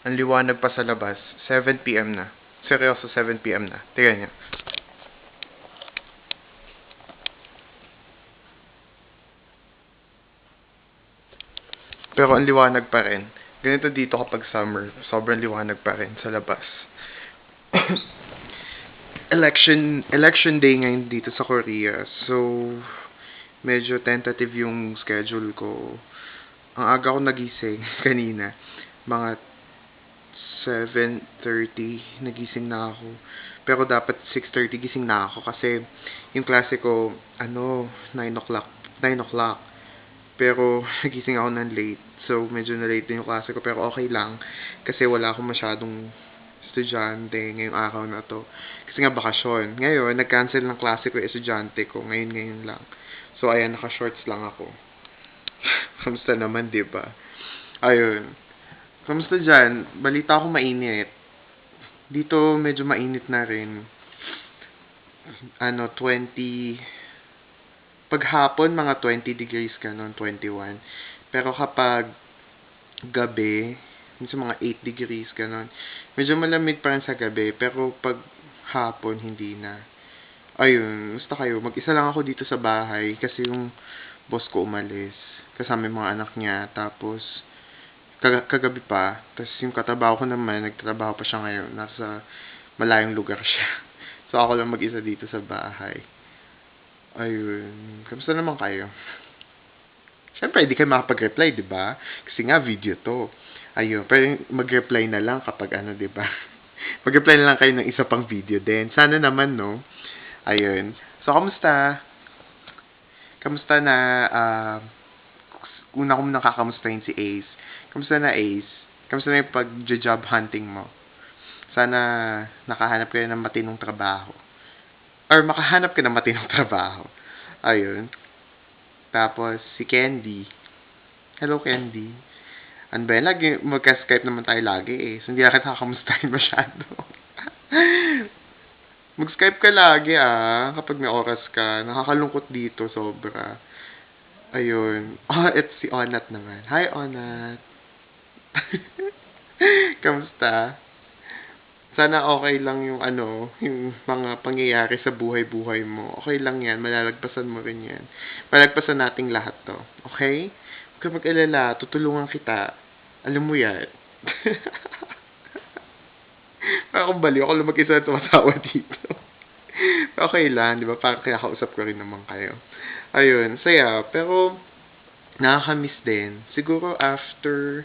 Ang liwanag pa sa labas. 7 PM na. Seryoso, 7 PM na. Tingnan niyo. Pero ang liwanag pa rin. Ganito dito kapag summer. Sobrang liwanag pa rin sa labas. Election day ngayon dito sa Korea. So, medyo tentative yung schedule ko. Ang aga ko nagising kanina. Mga 7:30 nagising na ako. Pero dapat 6:30 gising na ako kasi yung klase ko 9 o'clock. Pero nagising ako ng late. So medyo na late din yung klase ko pero okay lang kasi wala akong masyadong estudyante ngayong araw na to. Kasi nga bakasyon. Ngayon, nag-cancel ng klase ko yung estudyante ko. Ngayon lang. So ayan, naka-shorts lang ako. Kamusta naman, 'di ba? Ayun. Kamusta dyan? Balita ko mainit. Dito medyo mainit na rin. 20... Paghapon, mga 20 degrees ka nun, 21. Pero kapag gabi, minsan mga 8 degrees ka nun. Medyo malamig pa rin sa gabi, pero pag hapon, hindi na. Ayun, gusto kayo. Mag-isa lang ako dito sa bahay kasi yung boss ko umalis. Kasama yung mga anak niya. Tapos, kagabi pa. Tapos yung katrabaho ko naman, nagtatrabaho pa siya ngayon. Nasa malayong lugar siya. So ako lang mag-isa dito sa bahay. Ayun. Kamusta naman kayo? Siyempre, hindi kayo makapag-reply, di ba? Kasi nga, video to. Ayun. Pero mag-reply na lang kapag di ba? Mag-reply na lang kayo ng isa pang video din. Sana naman, no? Ayun. So, kamusta? Kamusta na, una ko munang kakamustahin si Ace. Kamusta na, Ace? Kamusta na yung pag-job hunting mo? Sana nakahanap kayo ng matinong trabaho. Or makahanap ka ng matinong trabaho. Ayun. Tapos, si Candy. Hello, Candy. Ano ba yan? Lagi, magka-Skype naman tayo lagi eh. So, hindi na kita kakamustahin masyado. Mag-Skype ka lagi kapag may oras ka. Nakakalungkot dito, sobra. Ayun. It's si Onat naman. Hi, Onat. Kamusta? Sana okay lang yung yung mga pangyayari sa buhay-buhay mo. Okay lang yan, malalagpasan mo rin yan. Malalagpasan nating lahat to. Okay? Huwag ka mag-alala, tutulungan kita. Alam mo yan. Parang baliw, ako lang mag-isa na tumatawa dito. Okay lang, di ba? Parang kinakausap ko rin naman kayo. Ayun, saya. Pero, nakakamiss din. Siguro after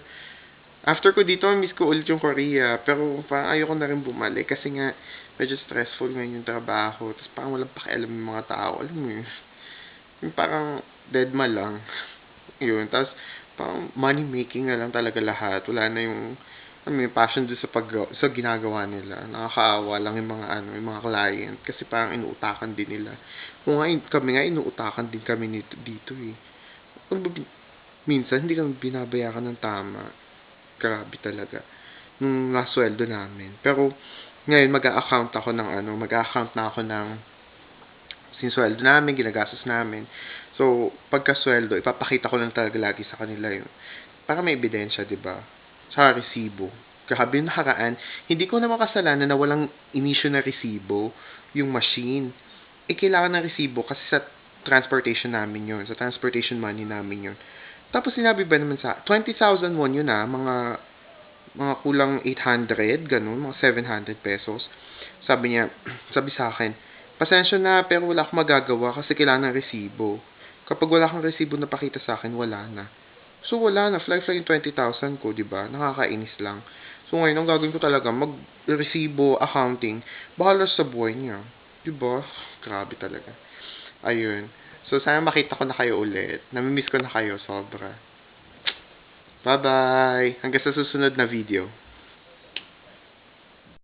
ko dito, miss ko ulit yung Korea. Pero parang ayoko na rin bumalik kasi nga medyo stressful ngayon yung trabaho. Tapos parang walang pakialam yung mga tao. Alam mo yun? Yung parang deadma lang. Yun. Tapos parang money making na lang talaga lahat. Wala na yung may passion doon sa ginagawa nila. Nakakaawa lang yung mga yung mga client kasi parang inuutakan din nila. Kung nga kami nga inuutakan din kami dito eh. Minsan hindi kami binabayaran ng tama. Grabe talaga. Nung nasweldo namin. Pero, ngayon, mag-a-account na ako ng sinsweldo namin, ginagastos namin. So, pagkasweldo, ipapakita ko lang talaga lagi sa kanila yun. Para may ebidensya, di ba? Sa resibo. Grabe yung nakaraan, hindi ko naman kasalanan na walang inisyo na resibo yung machine. Kailangan ng resibo kasi sa transportation namin yun. Sa transportation money namin yun. Tapos sinabi ba naman 20,000 won yun mga kulang 800, ganun, mga 700 pesos. Sabi sa akin, pasensya na pero wala akong magagawa kasi kailangan ng resibo. Kapag wala kang resibo na pakita sa akin, wala na. So wala na, fly yung 20,000 ko, di ba? Nakakainis lang. So ngayon, ang gagawin ko talaga, mag-resibo, accounting, bahala sa buhay niya. Di ba? Grabe talaga. Ayun. So, sana makita ko na kayo ulit. Namimiss ko na kayo sobra. Bye-bye! Hanggang sa susunod na video.